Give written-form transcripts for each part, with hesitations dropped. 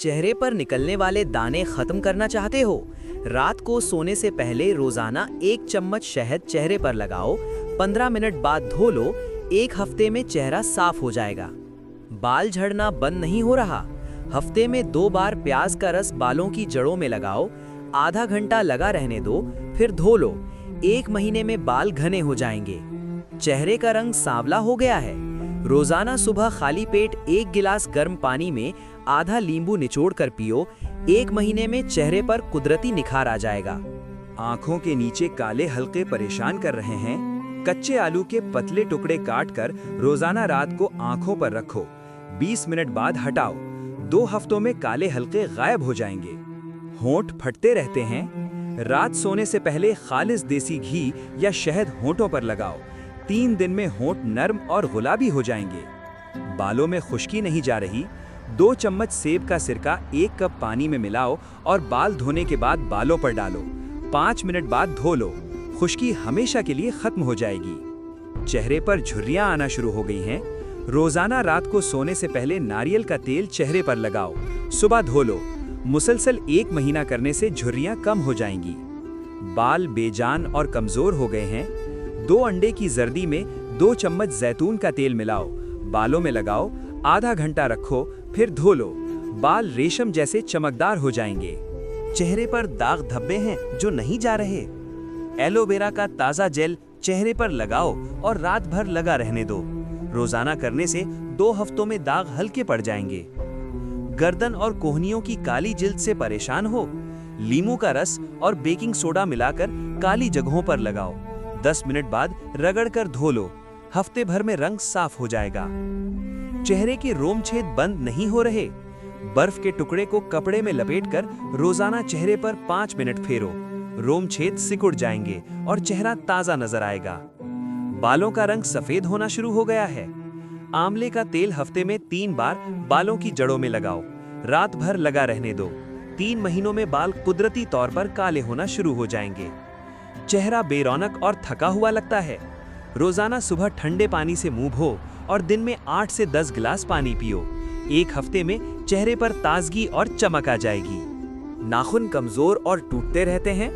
चेहरे पर निकलने वाले दाने खत्म करना चाहते हो? रात को सोने से पहले रोजाना 1 चम्मच शहद चेहरे पर लगाओ, 15 मिनट बाद धो लो। 1 हफ्ते में चेहरा साफ हो जाएगा। बाल झड़ना बंद नहीं हो रहा? हफ्ते में 2 बार प्याज का रस बालों की जड़ों में लगाओ, आधा घंटा लगा रहने दो, फिर धो लो। 1 महीने में बाल घने हो जाएंगे। चेहरे का रंग सांवला हो गया है? रोजाना सुबह खाली पेट 1 गिलास गर्म पानी में आधा नींबू निचोड़कर पियो। 1 महीने में चेहरे पर कुदरती निखार आ जाएगा। आंखों के नीचे काले हल्के परेशान कर रहे हैं? कच्चे आलू के पतले टुकड़े काटकर रोजाना रात को आंखों पर रखो, 20 मिनट बाद हटाओ। 2 हफ्तों में काले हल्के गायब हो जाएंगे। होंठ फटते रहते हैं? रात सोने से पहले खालिस देसी घी या शहद होंठों पर लगाओ। 3 दिन में होंठ नर्म और गुलाबी हो जाएंगे। बालों में खुश्की नहीं जा रही? 2 चम्मच सेब का सिरका 1 कप पानी में मिलाओ और बाल धोने के बाद बालों पर डालो। 5 मिनट बाद धो लो। खुश्की हमेशा के लिए खत्म हो जाएगी। चेहरे पर झुर्रियां आना शुरू हो गई हैं? रोजाना रात को सोने से पहले नारियल का तेल चेहरे पर लगाओ, सुबह धो लो। मुसलसल 1 महीना करने से झुर्रियां कम हो जाएंगी। बाल बेजान और कमजोर हो गए हैं? 2 अंडे की जर्दी में 2 चम्मच जैतून का तेल मिलाओ, बालों में लगाओ, आधा घंटा रखो, फिर धो लो। बाल रेशम जैसे चमकदार हो जाएंगे। चेहरे पर दाग धब्बे हैं जो नहीं जा रहे? एलोवेरा का ताज़ा जेल चेहरे पर लगाओ और रात भर लगा रहने दो। रोजाना करने से 2 हफ्तों में दाग हल्के पड़ जाएंगे। गर्दन और कोहनियों की काली जिल्द से परेशान हो? लीमू का रस और बेकिंग सोडा मिलाकर काली जगहों पर लगाओ। 10 मिनट बाद रगड़कर धो लो। हफ्ते भर में रंग साफ हो जाएगा। चेहरे के रोमछेद बंद नहीं हो रहे? बर्फ के टुकड़े को कपड़े में लपेटकर रोजाना चेहरे पर 5 मिनट फेरो। रोमछेद सिकुड़ जाएंगे और चेहरा ताजा नजर आएगा। बालों का रंग सफेद होना शुरू हो गया है? आंवले का तेल हफ्ते में 3 बार बालों की जड़ों में लगाओ, रात भर लगा रहने दो। 3 महीनों में बाल कुदरती तौर पर काले होना शुरू हो जाएंगे। चेहरा बेरौनक और थका हुआ लगता है? रोजाना सुबह ठंडे पानी से मुंह धो और दिन में 8 से 10 गिलास पानी पियो। 1 हफ्ते में चेहरे पर ताजगी और चमक आ जाएगी। नाखून कमजोर और टूटते रहते हैं?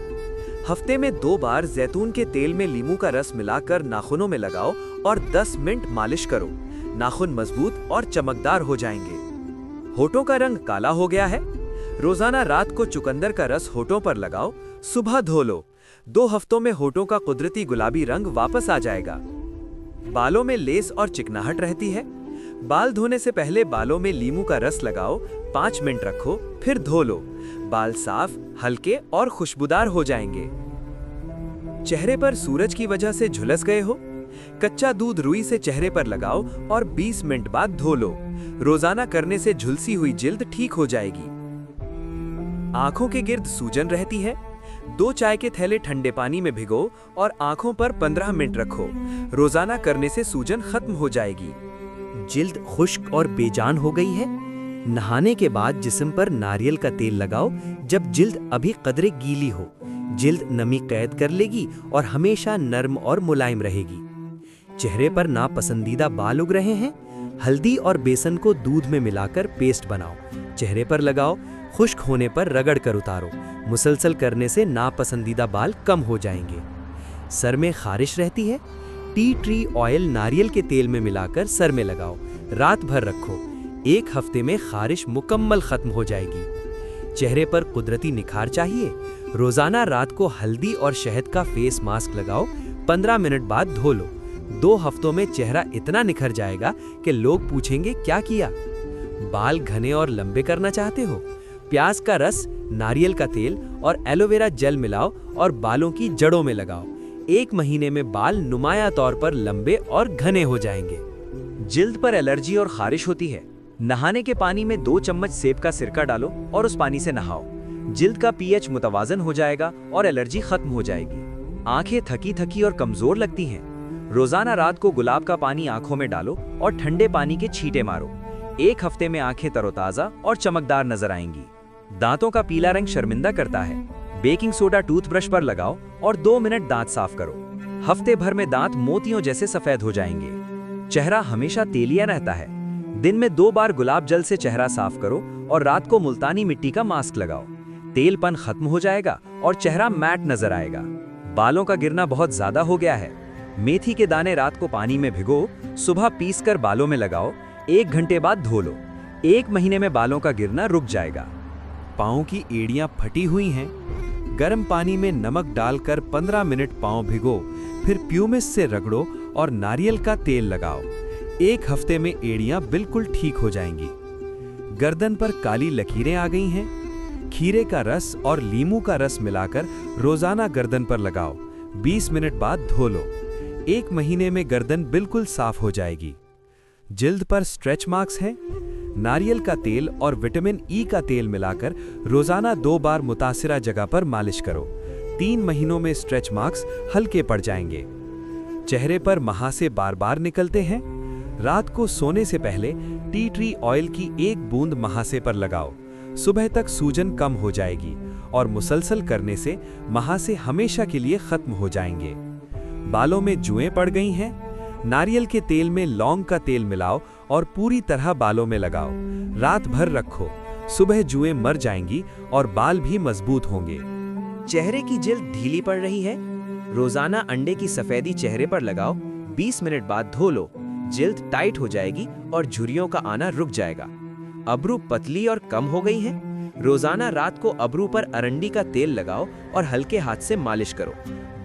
हफ्ते में 2 बार जैतून के तेल में नींबू का रस मिलाकर नाखूनों में लगाओ और 10 मिनट मालिश करो। नाखून मजबूत और चमकदार हो जाएंगे। होठों का रंग काला हो गया है? रोजाना रात को चुकंदर का रस होठों पर लगाओ, सुबह धो लो। 2 हफ्तों में होठों का कुदरती गुलाबी रंग वापस आ जाएगा। बालों में लेस और चिकनाहट रहती है? बाल धोने से पहले बालों में नींबू का रस लगाओ, 5 मिनट रखो, फिर धो लो। बाल साफ, हल्के और खुशबूदार हो जाएंगे। चेहरे पर सूरज की वजह से झुलस गए हो? कच्चा दूध रुई से चेहरे पर लगाओ और 20 मिनट बाद धो लो। रोजाना करने से झुलसी हुई जिल्द ठीक हो जाएगी। आंखों के गिर्द सूजन रहती है? 2 चाय के थैले ठंडे पानी में भिगो और आंखों पर 15 मिनट रखो। रोजाना करने से सूजन खत्म हो जाएगी। जिल्द खुश्क और बेजान हो गई है? नहाने के बाद जिस्म पर नारियल का तेल लगाओ जब जिल्द अभी कदरे गीली हो। जिल्द नमी कैद कर लेगी और हमेशा नर्म और मुलायम रहेगी। चेहरे पर नापसंदीदा बाल उग रहे हैं? हल्दी और बेसन को दूध में मिलाकर पेस्ट बनाओ, चेहरे पर लगाओ। खुश्क होने पर रगड़ कर उतारो। मुसलसल करने से नापसंदीदा बाल कम हो जाएंगे। सर में खारिश रहती है? टी ट्री ऑयल नारियल के तेल में मिलाकर सर में लगाओ, रात भर रखो। 1 हफ्ते में खारिश मुकम्मल खत्म हो जाएगी। चेहरे पर कुदरती निखार चाहिए? रोजाना रात को हल्दी और शहद का फेस मास्क लगाओ, 15 मिनट बाद धो लो। 2 हफ्तों में चेहरा इतना निखर जाएगा कि लोग पूछेंगे क्या किया। बाल घने और लंबे करना चाहते हो? प्याज का रस, नारियल का तेल और एलोवेरा जेल मिलाओ और बालों की जड़ों में लगाओ। 1 महीने में बाल नुमाया तौर पर लंबे और घने हो जाएंगे। जिल्द पर एलर्जी और खारिश होती है? नहाने के पानी में 2 चम्मच सेब का सिरका डालो और उस पानी से नहाओ। जिल्द का पीएच मुतवाजन हो जाएगा और एलर्जी खत्म हो जाएगी। आंखें थकी थकी और कमजोर लगती हैं? रोजाना रात को गुलाब का पानी आंखों में डालो और ठंडे पानी के छींटे मारो। 1 हफ्ते में आंखें तरोताजा और चमकदार नजर आएंगी। दांतों का पीला रंग शर्मिंदा करता है? बेकिंग सोडा टूथब्रश पर लगाओ और 2 मिनट दांत साफ करो। हफ्ते भर में दांत मोतियों जैसे सफेद हो जाएंगे। चेहरा हमेशा तेलिया रहता है? दिन में 2 बार गुलाब जल से चेहरा साफ करो और रात को मुल्तानी मिट्टी का मास्क लगाओ। तेलपन खत्म हो जाएगा और चेहरा मैट नजर आएगा। बालों का गिरना बहुत ज्यादा हो गया है, मेथी के दाने रात को पानी में भिगो, सुबह पीसकर बालों में लगाओ, 1 घंटे बाद धो लो। 1 महीने में बालों का गिरना रुक जाएगा। पाँव की एड़ियां फटी हुई हैं, गर्म पानी में नमक डालकर 15 मिनट पाँव भिगो, फिर प्यूमिस से रगड़ो और नारियल का तेल लगाओ। 1 हफ्ते में एड़ियां बिल्कुल ठीक हो जाएंगी। गर्दन पर काली लकीरें आ गई हैं, खीरे का रस और लीमू का रस मिलाकर रोजाना गर्दन पर लगाओ। 20 मिनट बाद धो लो। 1 महीने में गर्दन बिल्कुल साफ हो जाएगी। जिल्द पर स्ट्रेच मार्क्स हैं, नारियल का तेल और विटामिन ई का तेल मिलाकर रोजाना 2 बार मुतासिरा जगह पर मालिश करो। 3 महीनों में स्ट्रेच मार्क्स हल्के पड़ जाएंगे। चेहरे पर महासे बार बार निकलते हैं, रात को सोने से पहले टी ट्री ऑयल की 1 बूंद महासे पर लगाओ। सुबह तक सूजन कम हो जाएगी और मुसलसल करने से महासे हमेशा के लिए खत्म हो जाएंगे। बालों में जुएं पड़ गई हैं, नारियल के तेल में लौंग का तेल मिलाओ और पूरी तरह बालों में लगाओ। रात भर रखो, सुबह जुएं मर जाएंगी और बाल भी मजबूत होंगे। चेहरे की जिल्द ढीली पड़ रही है? रोजाना अंडे की सफेदी चेहरे पर लगाओ, 20 मिनट बाद धो लो। जिल्द टाइट हो जाएगी और झुर्रियों का आना रुक जाएगा। अबरू पतली और कम हो गई है? रोजाना रात को अबरू पर अरंडी का तेल लगाओ और हल्के हाथ से मालिश करो।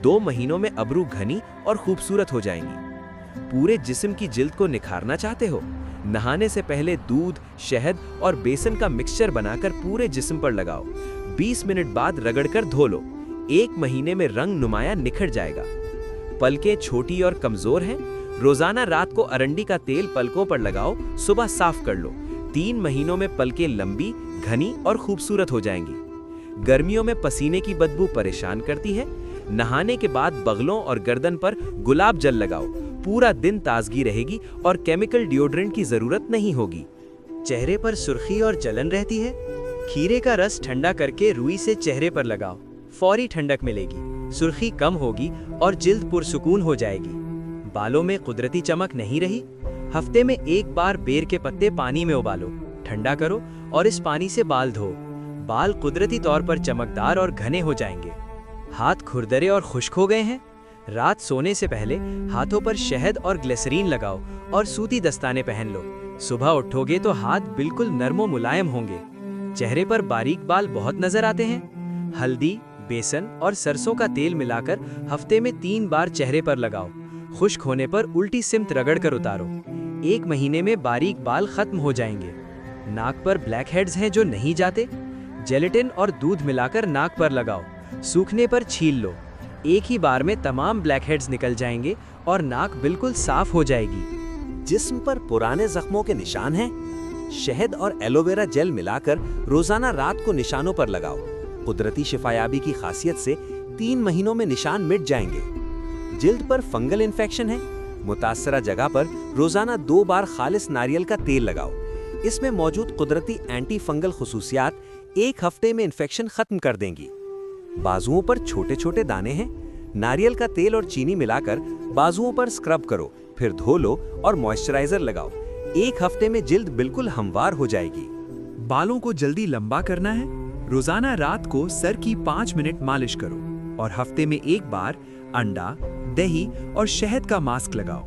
2 महीनों में अबरू घनी और खूबसूरत हो जाएंगी। पूरे जिस्म की जिल्द को निखारना चाहते हो? नहाने से पहले दूध, शहद और बेसन का मिक्सचर बनाकर पूरे जिस्म पर लगाओ। 20 मिनट बाद रगड़कर धो लो। 1 महीने में रंग नुमाया निखर जाएगा। पलकें छोटी और कमजोर हैं? रोजाना रात को अरंडी का तेल पलकों पर लगाओ, सुबह साफ कर लो। 3 महीनों में पलकें लंबी, घनी और खूबसूरत हो जाएंगी। गर्मियों में पसीने की बदबू परेशान करती है? नहाने के बाद बगलों और गर्दन पर गुलाब जल लगाओ। पूरा दिन ताजगी रहेगी और केमिकल डिओड्रेंट की जरूरत नहीं होगी। चेहरे पर सुर्खी और जलन रहती है? खीरे का रस ठंडा करके रुई से चेहरे पर लगाओ, फौरी ठंडक मिलेगी, सुर्खी कम होगी और जिल्द पुरसुकून हो जाएगी। बालों में कुदरती चमक नहीं रही? हफ्ते में 1 बार बेर के पत्ते पानी में उबालो, ठंडा करो और इस पानी से बाल धो। बाल कुदरती तौर पर चमकदार और घने हो जाएंगे। हाथ खुरदरे और खुश्क हो गए हैं? रात सोने से पहले हाथों पर शहद और ग्लिसरीन लगाओ और सूती दस्ताने पहन लो। सुबह उठोगे तो हाथ बिल्कुल नरम मुलायम होंगे। चेहरे पर बारीक बाल बहुत नजर आते हैं? हल्दी, बेसन और सरसों का तेल मिलाकर हफ्ते में 3 बार चेहरे पर लगाओ। खुश्क होने पर उल्टी सिमत रगड़ कर उतारो। 1 महीने में बारीक बाल खत्म हो जाएंगे। नाक पर ब्लैक हेड्स हैं जो नहीं जाते? जेलेटिन और दूध मिलाकर नाक पर लगाओ, सूखने पर छील लो। एक ही बार में तमाम ब्लैक हेड्स निकल जाएंगे और नाक बिल्कुल साफ हो जाएगी। जिस्म पर पुराने जख्मों के निशान हैं? शहद और एलोवेरा जेल मिलाकर रोजाना रात को निशानों पर लगाओ। कुदरती शिफायाबी की खासियत से 3 महीनों में निशान मिट जाएंगे। जिल्द पर फंगल इन्फेक्शन है? मुतासरा जगह पर रोजाना 2 बार खालिस नारियल का तेल लगाओ। इसमें मौजूद कुदरती एंटी फंगल खुसूसियात 1 हफ्ते में इन्फेक्शन खत्म कर देंगी। बाजुओं पर छोटे छोटे दाने हैं? नारियल का तेल और चीनी मिलाकर बाजुओं पर स्क्रब करो, फिर धो लो और मॉइस्चराइजर लगाओ। 1 हफ्ते में जिल्द बिल्कुल हमवार हो जाएगी। बालों को जल्दी लंबा करना है? रोजाना रात को सर की 5 मिनट मालिश करो और हफ्ते में 1 बार अंडा, दही और शहद का मास्क लगाओ।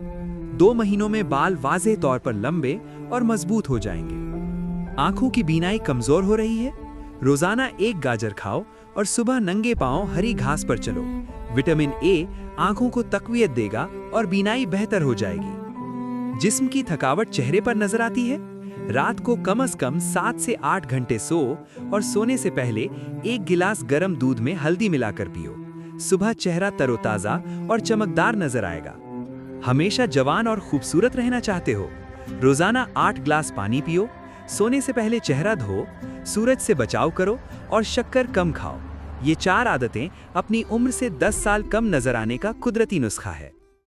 2 महीनों में बाल वाज़े तौर पर लंबे और मजबूत हो जाएंगे। आंखों की बीनाई कमजोर हो रही है? रोजाना 1 गाजर खाओ और सुबह नंगे पांव हरी घास पर चलो। विटामिन ए आंखों को तकवीयत देगा और बीनाई बेहतर हो जाएगी। जिस्म की थकावट चेहरे पर नजर आती है? रात को कम से कम 7 से 8 घंटे सो और सोने से पहले 1 गिलास गर्म दूध में हल्दी मिलाकर पियो। सुबह चेहरा तरोताजा और चमकदार नजर आएगा। हमेशा जवान और खूबसूरत रहना चाहते हो? रोजाना 8 ग्लास पानी पियो। सोने से पहले चेहरा धो, सूरज से बचाव करो और शक्कर कम खाओ। ये 4 आदतें अपनी उम्र से 10 साल कम नजर आने का कुदरती नुस्खा है।